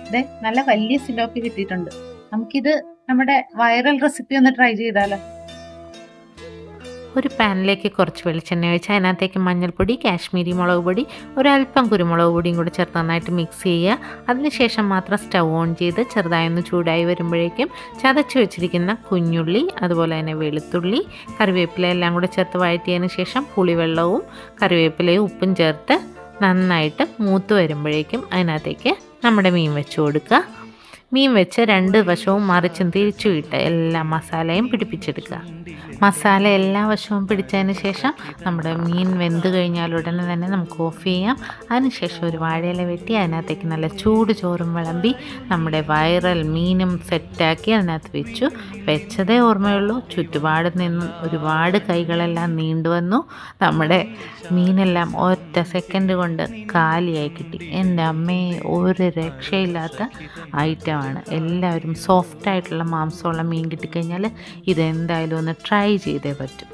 ഇതേ നല്ല വലിയ സിലോപ്പി കിട്ടിയിട്ടുണ്ട്. നമുക്കിത് നമ്മുടെ വൈറൽ റെസിപ്പി ഒന്ന് ട്രൈ ചെയ്താലോ? ഒരു പാനിലേക്ക് കുറച്ച് വെളിച്ചെണ്ണ ഒഴിച്ച് അതിനകത്തേക്ക് മഞ്ഞൾപ്പൊടി, കാശ്മീരി മുളക് പൊടി, ഒരല്പം കുരുമുളക് പൊടിയും കൂടി ചേർത്ത് നന്നായിട്ട് മിക്സ് ചെയ്യുക. അതിനുശേഷം മാത്രം സ്റ്റൗ ഓൺ ചെയ്ത് ചെറുതായൊന്ന് ചൂടായി വരുമ്പോഴേക്കും ചതച്ച് വെച്ചിരിക്കുന്ന കുഞ്ഞുള്ളി, അതുപോലെ തന്നെ വെളുത്തുള്ളി, കറിവേപ്പില എല്ലാം കൂടി ചേർത്ത് വഴറ്റിയതിന് ശേഷം പുളിവെള്ളവും കറിവേപ്പിലയും ഉപ്പും ചേർത്ത് നന്നായിട്ട് മൂത്ത് വരുമ്പോഴേക്കും അതിനകത്തേക്ക് നമ്മുടെ മീൻ വെച്ച് കൊടുക്കുക. മീൻ വെച്ച് രണ്ട് വശവും മറിച്ചും തിരിച്ചും ഇട്ട് എല്ലാ മസാലയും പിടിപ്പിച്ചെടുക്കുക. മസാല എല്ലാ വശവും പിടിച്ചതിന് ശേഷം നമ്മുടെ മീൻ വെന്ത് കഴിഞ്ഞാൽ ഉടനെ തന്നെ നമുക്ക് ഓഫ് ചെയ്യാം. അതിനുശേഷം ഒരു വാഴയില വെട്ടി അതിനകത്തേക്ക് നല്ല ചൂട് ചോറും വിളമ്പി നമ്മുടെ വൈറൽ മീനും സെറ്റാക്കി അതിനകത്ത് വെച്ചു. വെച്ചതേ ഓർമ്മയുള്ളൂ, ചുറ്റുപാട് നിന്നും ഒരുപാട് കൈകളെല്ലാം നീണ്ടുവന്നു. നമ്മുടെ മീനെല്ലാം ഒറ്റ സെക്കൻഡ് കൊണ്ട് കാലിയായി കിട്ടി. എൻ്റെ അമ്മയെ ഒരു രക്ഷയില്ലാത്ത ഐറ്റമാണ്. എല്ലാവരും സോഫ്റ്റായിട്ടുള്ള മാംസമുള്ള മീൻ കിട്ടിക്കഴിഞ്ഞാൽ ഇതെന്തായാലും ഒന്ന് ട്രൈ ചെയ്തേ പറ്റും.